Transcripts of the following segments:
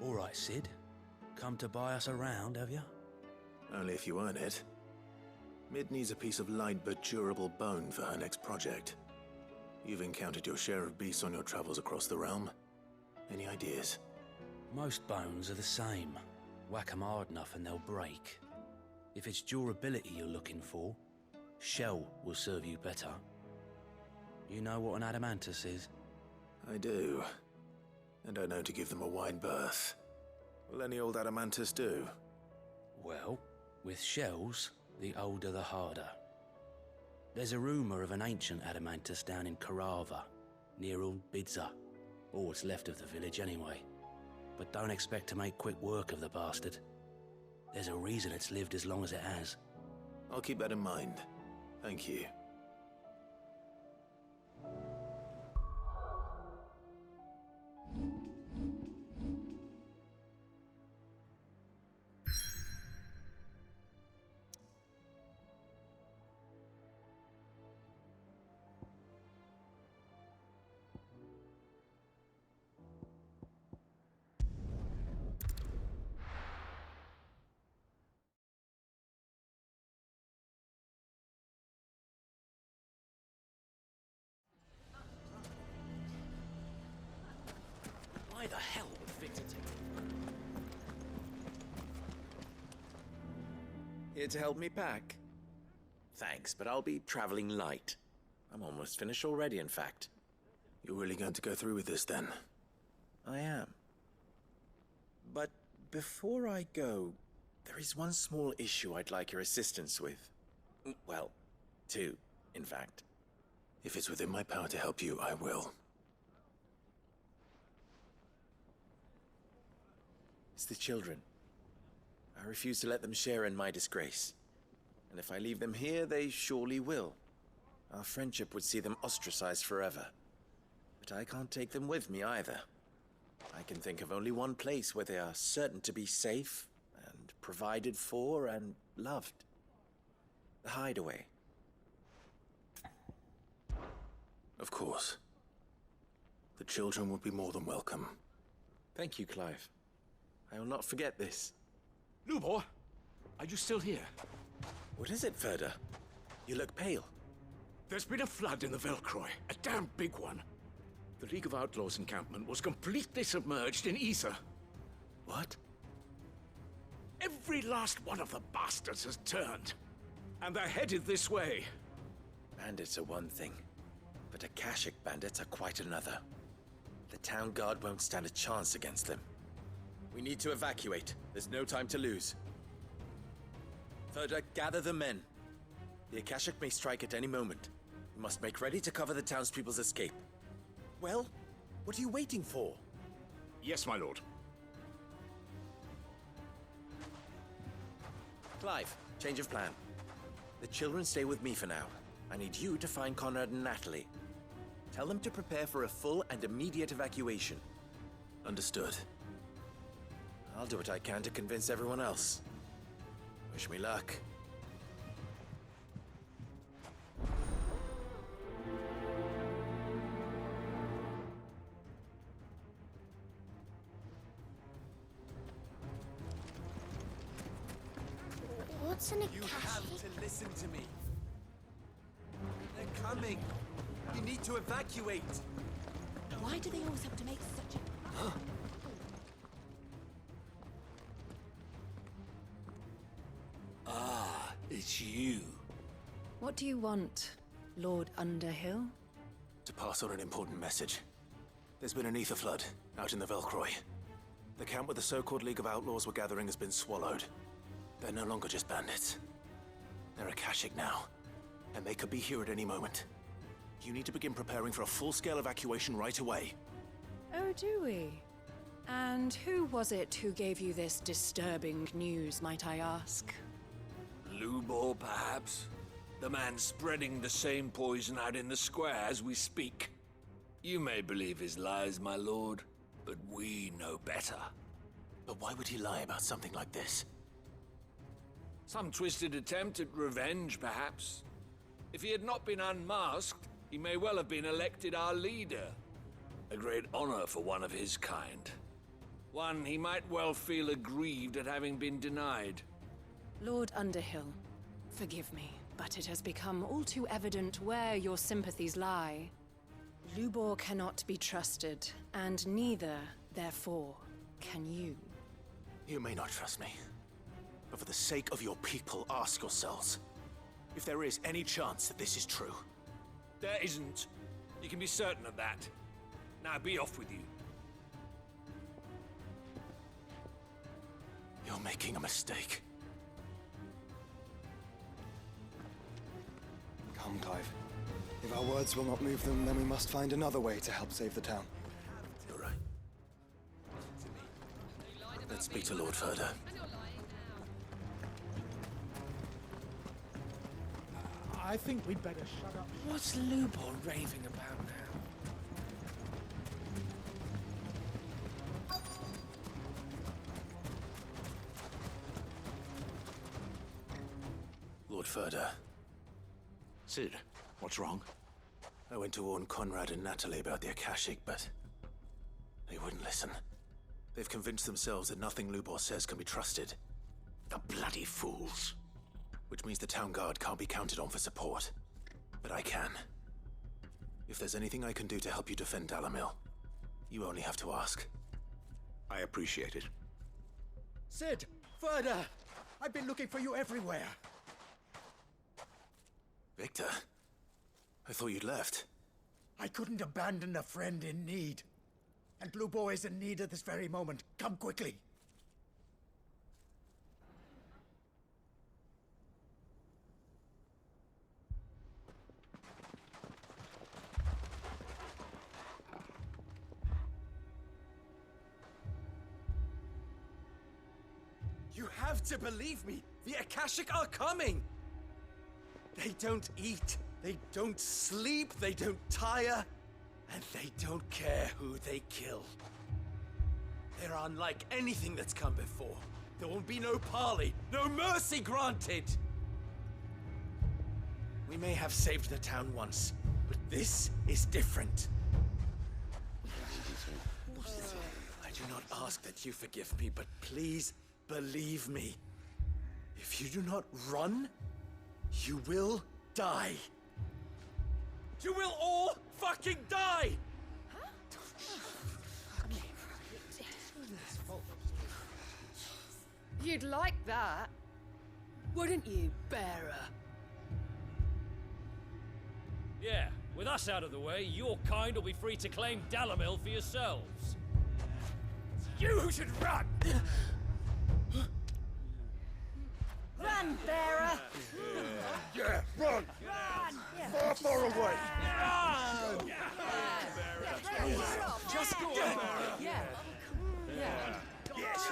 All right, Sid. Come to buy us around, have you? Only if you earn it. Mid needs a piece of light but durable bone for her next project. You've encountered your share of beasts on your travels across the realm. Any ideas? Most bones are the same. Whack 'em hard enough and they'll break. If it's durability you're looking for, shell will serve you better. You know what an adamantus is? I do. And I know to give them a wide berth. Will any old adamantus do? Well, with shells, the older the harder. There's a rumour of an ancient adamantus down in Carava, near Old Bidza. Or what's left of the village anyway. But don't expect to make quick work of the bastard. There's a reason it's lived as long as it has. I'll keep that in mind. Thank you. Why the hell would Victor take it? Here to help me pack? Thanks, but I'll be traveling light. I'm almost finished already, in fact. You're really going to go through with this, then? I am. But before I go, there is one small issue I'd like your assistance with. Well, two, in fact. If it's within my power to help you, I will. It's the children. I refuse to let them share in my disgrace. And if I leave them here, they surely will. Our friendship would see them ostracized forever. But I can't take them with me either. I can think of only one place where they are certain to be safe and provided for and loved. The hideaway. Of course. The children would be more than welcome. Thank you, Clive. I will not forget this. Lubor, are you still here? What is it, Ferda? You look pale. There's been a flood in the Velcroy, a damn big one. The League of Outlaws encampment was completely submerged in ether. What? Every last one of the bastards has turned, and they're headed this way. Bandits are one thing, but Akashic bandits are quite another. The town guard won't stand a chance against them. We need to evacuate. There's no time to lose. Ferda, gather the men. The Akashic may strike at any moment. We must make ready to cover the townspeople's escape. Well, what are you waiting for? Yes, my lord. Clive, change of plan. The children stay with me for now. I need you to find Conrad and Natalie. Tell them to prepare for a full and immediate evacuation. Understood. I'll do what I can to convince everyone else. Wish me luck. What's an You Akashi? have to listen to me. They're coming. You need to evacuate. Why do they always have to make such a... Ah, it's you. What do you want, Lord Underhill? To pass on an important message. There's been an ether flood out in the Velcroy. The camp where the so-called League of Outlaws were gathering has been swallowed. They're no longer just bandits. They're Akashic now, and they could be here at any moment. You need to begin preparing for a full-scale evacuation right away. Oh, do we? And who was it who gave you this disturbing news, might I ask? Lubor, perhaps? The man spreading the same poison out in the square as we speak. You may believe his lies, my lord, but we know better. But why would he lie about something like this? Some twisted attempt at revenge, perhaps. If he had not been unmasked, he may well have been elected our leader. A great honor for one of his kind. One he might well feel aggrieved at having been denied. Lord Underhill, forgive me, but it has become all too evident where your sympathies lie. Lubor cannot be trusted, and neither, therefore, can you. You may not trust me, but for the sake of your people, ask yourselves if there is any chance that this is true. There isn't. You can be certain of that. Now be off with you. You're making a mistake. Come, Clive. If our words will not move them, then we must find another way to help save the town. You're right. Let's speak to Lord Ferda. I think we'd better shut up. What's Lubor raving about now? Lord Ferda, Sid, what's wrong? I went to warn Conrad and Natalie about the Akashic, but they wouldn't listen. They've convinced themselves that nothing Lubor says can be trusted. The bloody fools. Which means the town guard can't be counted on for support. But I can. If there's anything I can do to help you defend Dalamil, you only have to ask. I appreciate it. Sid! Ferda! I've been looking for you everywhere. Victor? I thought you'd left. I couldn't abandon a friend in need. And Lubor is in need at this very moment. Come quickly. You have to believe me! The Akashic are coming! They don't eat, they don't sleep, they don't tire, and they don't care who they kill. They're unlike anything that's come before. There will be no parley, no mercy granted! We may have saved the town once, but this is different. I do not ask that you forgive me, but please believe me. If you do not run, you will die. You will all fucking die! You'd like that, wouldn't you, bearer? Yeah, with us out of the way, your kind will be free to claim Dalamil for yourselves. You should run! Run, bearer! Yeah, run! Run! Far away! Run! Just go on! Yeah. Yeah. Yes!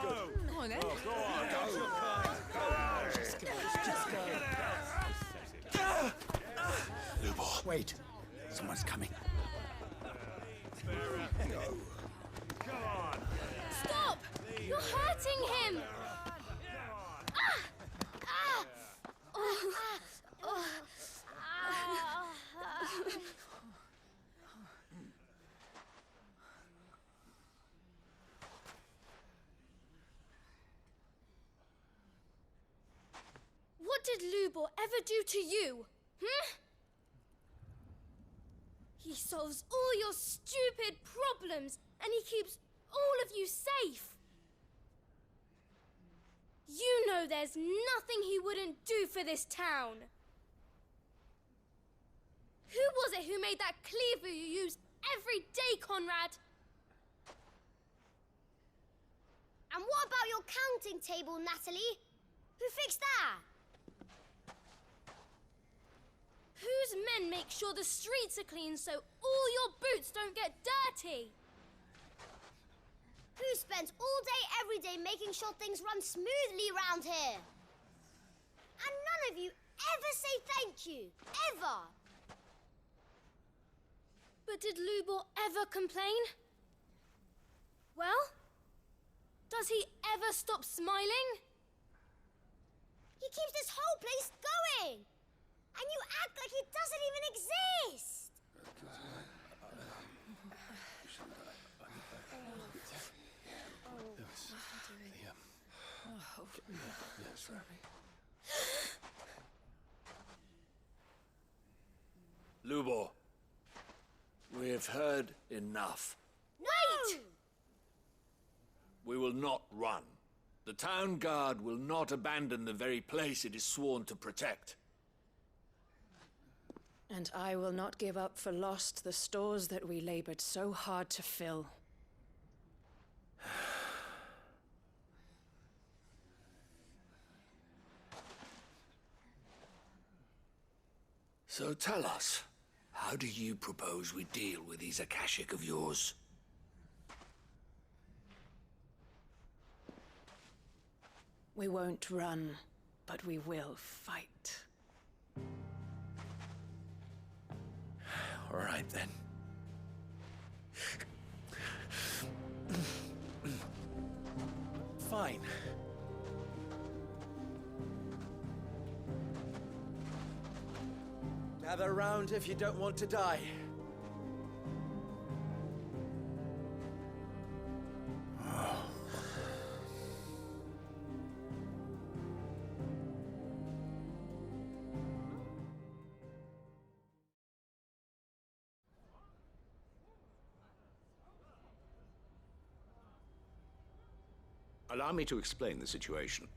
Go! Come on, then. Go on! Just go. Lubor. Wait. Someone's coming. Stop! You're hurting him! What did Lubor ever do to you? He solves all your stupid problems, and he keeps all of you safe. You know there's nothing he wouldn't do for this town. Who was it who made that cleaver you use every day, Conrad? And what about your counting table, Natalie? Who fixed that? Whose men make sure the streets are clean so all your boots don't get dirty? spends all day, every day making sure things run smoothly round here. And none of you ever say thank you. Ever. But did Lubor ever complain? Well, does he ever stop smiling? He keeps this whole place going. And you act like he doesn't even exist. Lubor, we have heard enough. Wait! We will not run. The town guard will not abandon the very place it is sworn to protect. And I will not give up for lost the stores that we labored so hard to fill. So tell us, how do you propose we deal with these Akashic of yours? We won't run, but we will fight. All right, then. Fine. Gather round if you don't want to die. Allow me to explain the situation.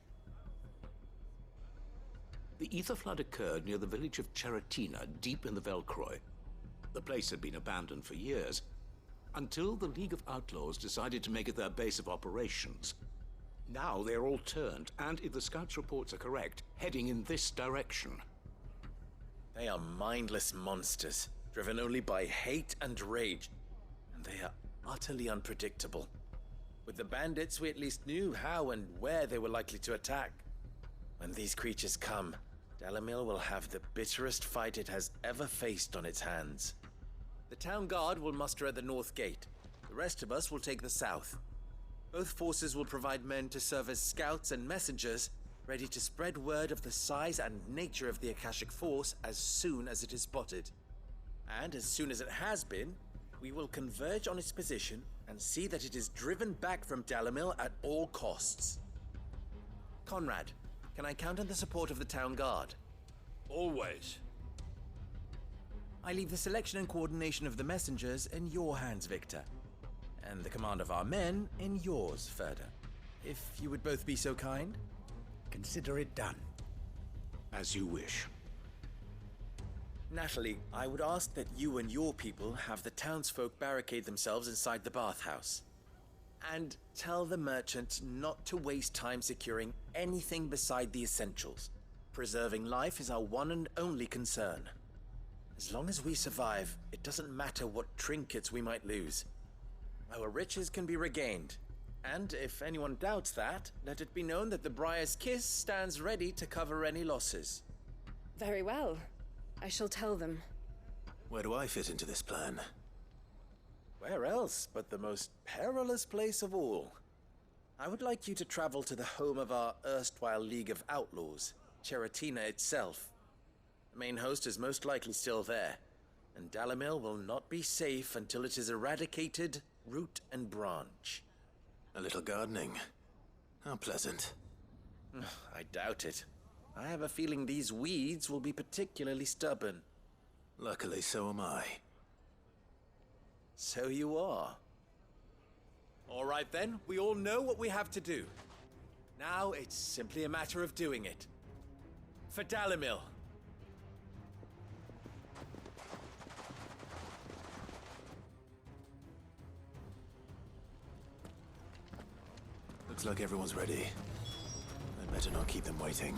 The ether flood occurred near the village of Cheratina, deep in the Velcroy. The place had been abandoned for years, until the League of Outlaws decided to make it their base of operations. Now they're all turned, and if the scouts' reports are correct, heading in this direction. They are mindless monsters, driven only by hate and rage. And they are utterly unpredictable. With the bandits, we at least knew how and where they were likely to attack. When these creatures come, Dalamil will have the bitterest fight it has ever faced on its hands. The town guard will muster at the north gate. The rest of us will take the south. Both forces will provide men to serve as scouts and messengers, ready to spread word of the size and nature of the Akashic force as soon as it is spotted. And as soon as it has been, we will converge on its position and see that it is driven back from Dalamil at all costs. Conrad, can I count on the support of the town guard? Always. I leave the selection and coordination of the messengers in your hands, Victor. And the command of our men in yours, Ferda. If you would both be so kind. Consider it done. As you wish. Natalie, I would ask that you and your people have the townsfolk barricade themselves inside the bathhouse. And tell the merchant not to waste time securing anything beside the essentials. Preserving life is our one and only concern. As long as we survive, it doesn't matter what trinkets we might lose. Our riches can be regained. And if anyone doubts that, let it be known that the Briar's Kiss stands ready to cover any losses. Very well. I shall tell them. Where do I fit into this plan? Where else but the most perilous place of all? I would like you to travel to the home of our erstwhile League of Outlaws, Cheratina itself. The main host is most likely still there, and Dalamil will not be safe until it is eradicated, root and branch. A little gardening. How pleasant. I doubt it. I have a feeling these weeds will be particularly stubborn. Luckily, so am I. So you are. All right then, we all know what we have to do. Now it's simply a matter of doing it. For Dalamil. Looks like everyone's ready. I'd better not keep them waiting.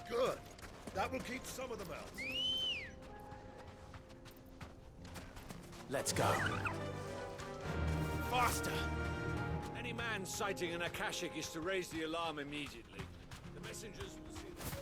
Good. That will It'll keep some of them out. Let's go. Faster! Any man sighting an Akashic is to raise the alarm immediately. The messengers will see them.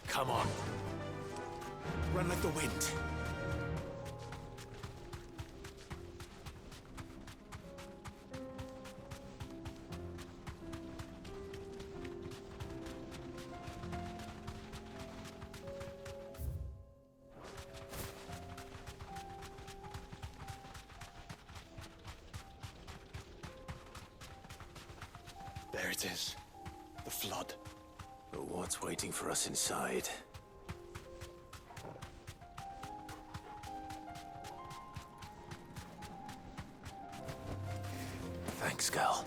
Come on. Run like the wind. There it is. The flood. But what's waiting for us inside? Thanks, Gal.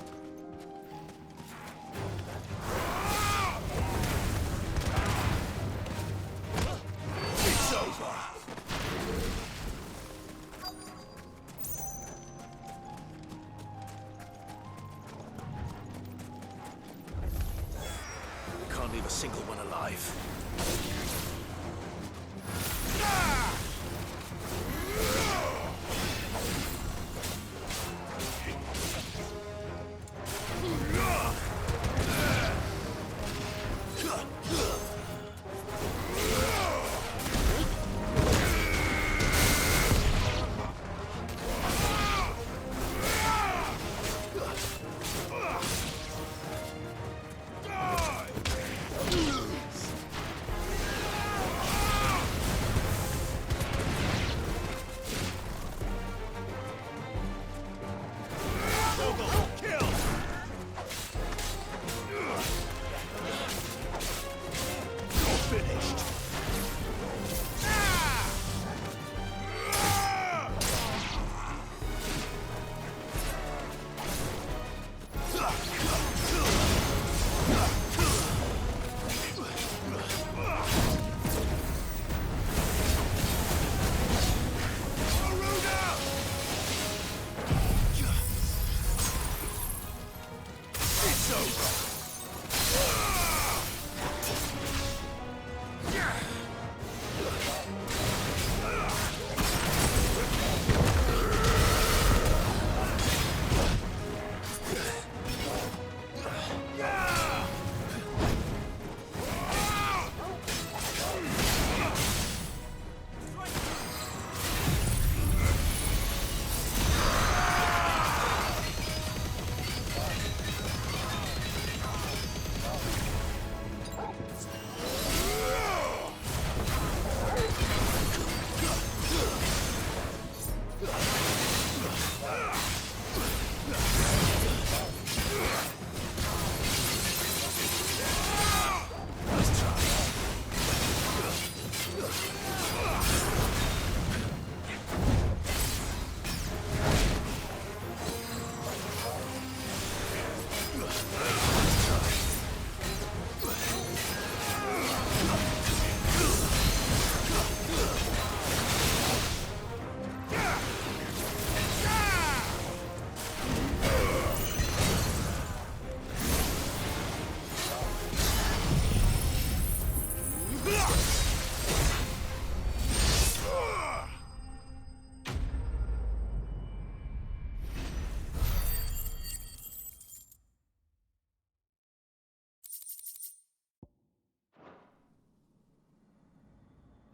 It's over! We can't leave a single one alive.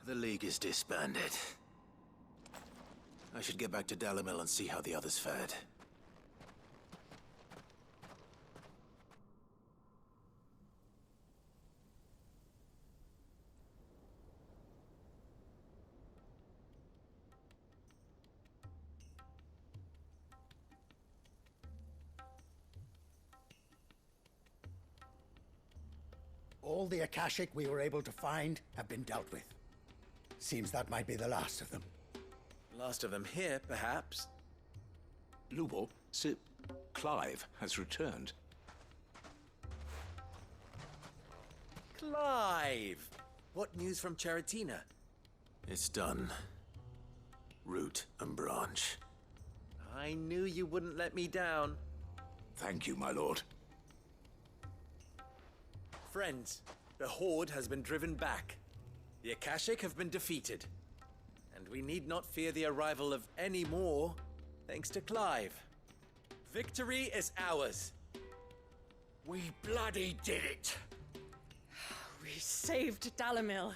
The League is disbanded. I should get back to Dalimil and see how the others fared. All the Akashic we were able to find have been dealt with. Seems that might be the last of them. Last of them here, perhaps. Lubor, Sir Clive has returned. Clive! What news from Charatina? It's done. Root and branch. I knew you wouldn't let me down. Thank you, my lord. Friends, the Horde has been driven back. The Akashic have been defeated. And we need not fear the arrival of any more, thanks to Clive. Victory is ours. We bloody did it! We saved Dalimil.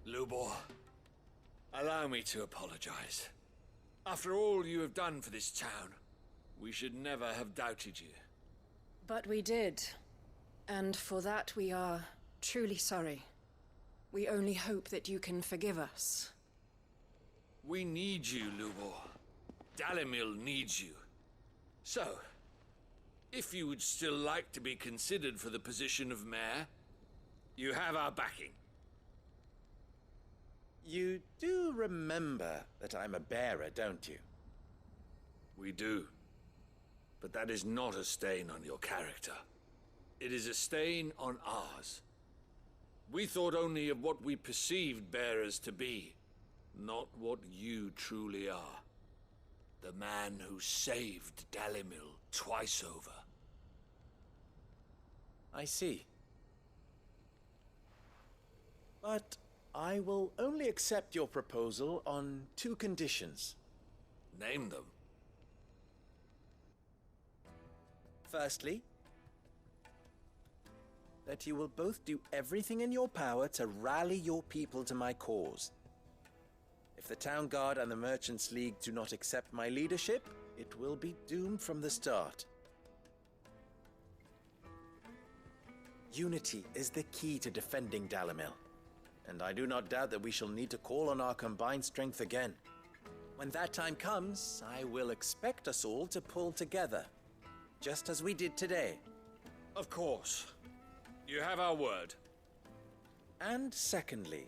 Lubor, allow me to apologize. After all you have done for this town, we should never have doubted you. But we did. And for that we are truly sorry. We only hope that you can forgive us. We need you, Lubor. Dalimil needs you. So, if you would still like to be considered for the position of mayor, you have our backing. You do remember that I'm a bearer, don't you? We do. But that is not a stain on your character. It is a stain on ours. We thought only of what we perceived bearers to be, not what you truly are. The man who saved Dalimil twice over. I see. But I will only accept your proposal on 2 conditions. Name them. Firstly, that you will both do everything in your power to rally your people to my cause. If the Town Guard and the Merchants League do not accept my leadership, it will be doomed from the start. Unity is the key to defending Dalimil, and I do not doubt that we shall need to call on our combined strength again. When that time comes, I will expect us all to pull together, just as we did today. Of course. You have our word. And secondly,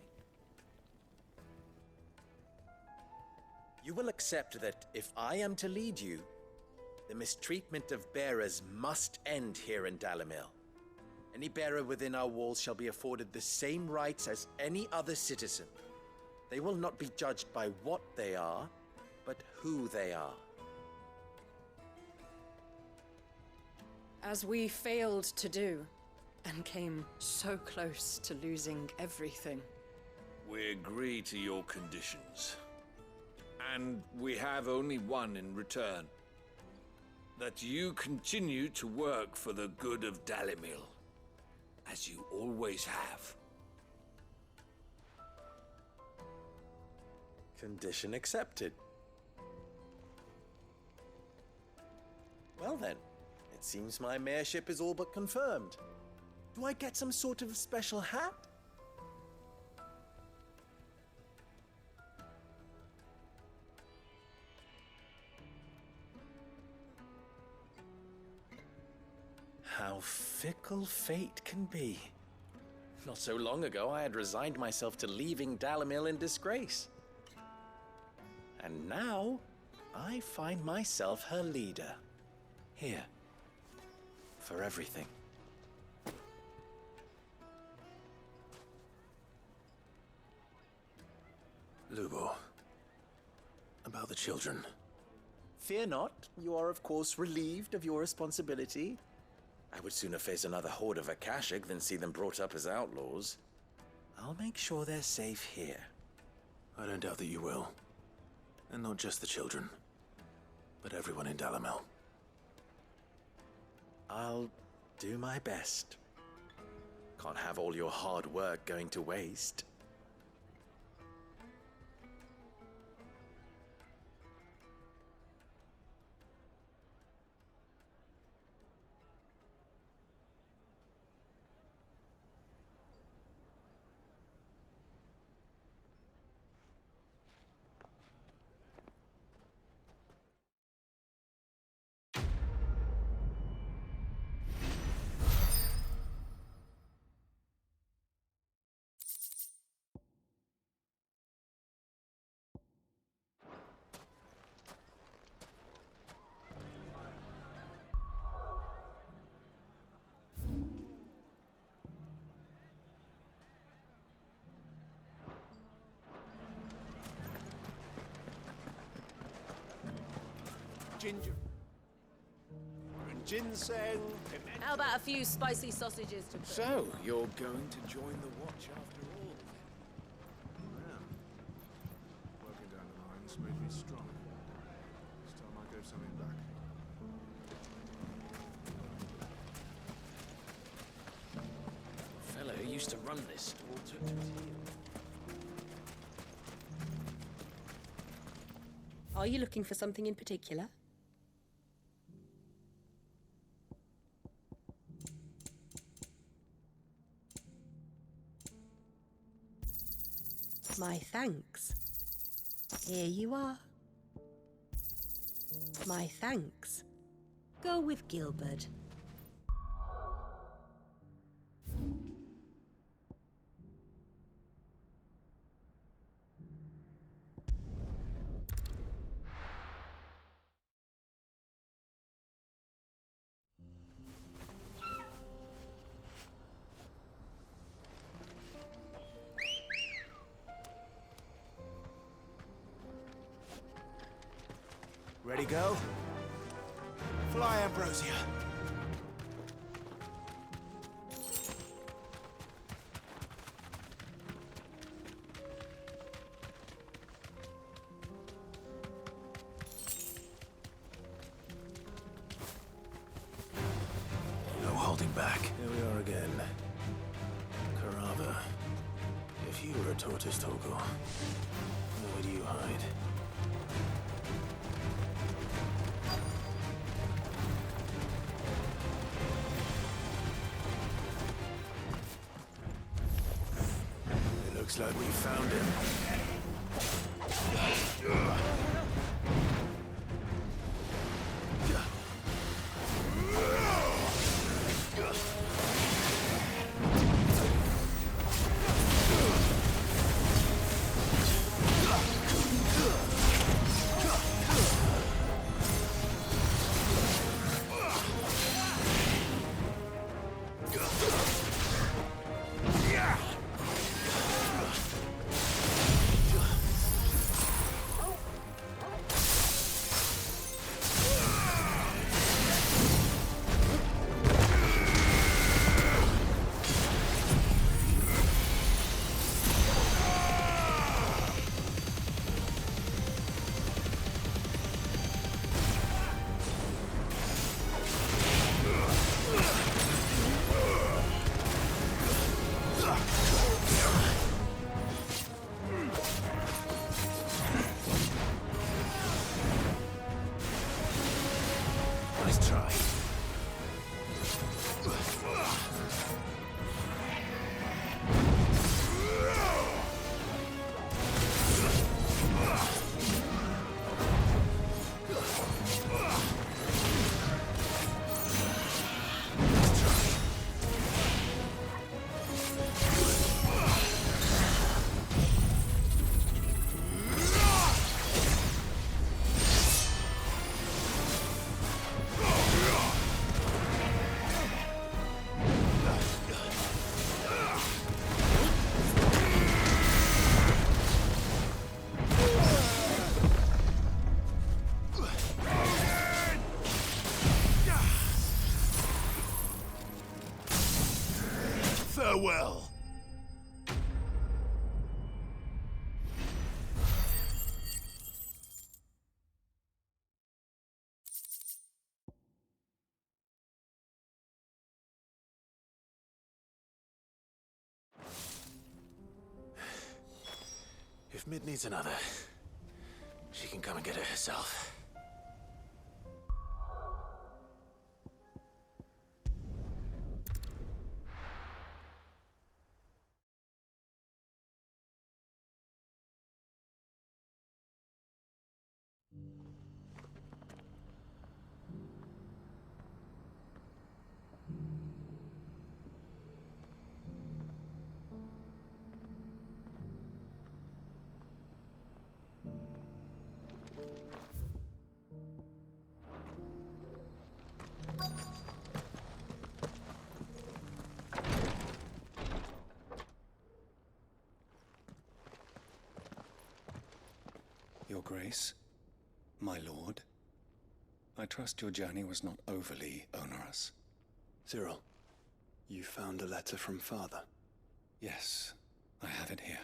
you will accept that if I am to lead you, the mistreatment of bearers must end here in Dalimil. Any bearer within our walls shall be afforded the same rights as any other citizen. They will not be judged by what they are, but who they are. As we failed to do, and came so close to losing everything. We agree to your conditions. And we have only one in return. That you continue to work for the good of Dalimil, as you always have. Condition accepted. Well then, it seems my mayorship is all but confirmed. Do I get some sort of special hat? How fickle fate can be. Not so long ago, I had resigned myself to leaving Dalimil in disgrace. And now, I find myself her leader. Here. For everything. Lubor. About the children. Fear not. You are, of course, relieved of your responsibility. I would sooner face another horde of Akashic than see them brought up as outlaws. I'll make sure they're safe here. I don't doubt that you will. And not just the children, but everyone in Dalimil. I'll do my best. Can't have all your hard work going to waste. Ginger. And ginseng. How about a few spicy sausages to put? So, you're going to join the watch after all? Yeah. Working down the lines made me strong. This time I gave something back. The fellow who used to run this store took to his heels. Are you looking for something in particular? My thanks. Here you are. My thanks. Go with Gilbert. Ready, go? Fly, Ambrosia. No holding back. Here we are again. Carava. If you were a tortoise, Torgor, where do you hide? Looks like we found him. Mid needs another, she can come and get it herself. Your Grace, my lord, I trust your journey was not overly onerous. Cyril, you found a letter from Father? Yes, I have it here.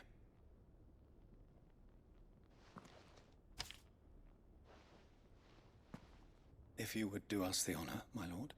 If you would do us the honor, my lord.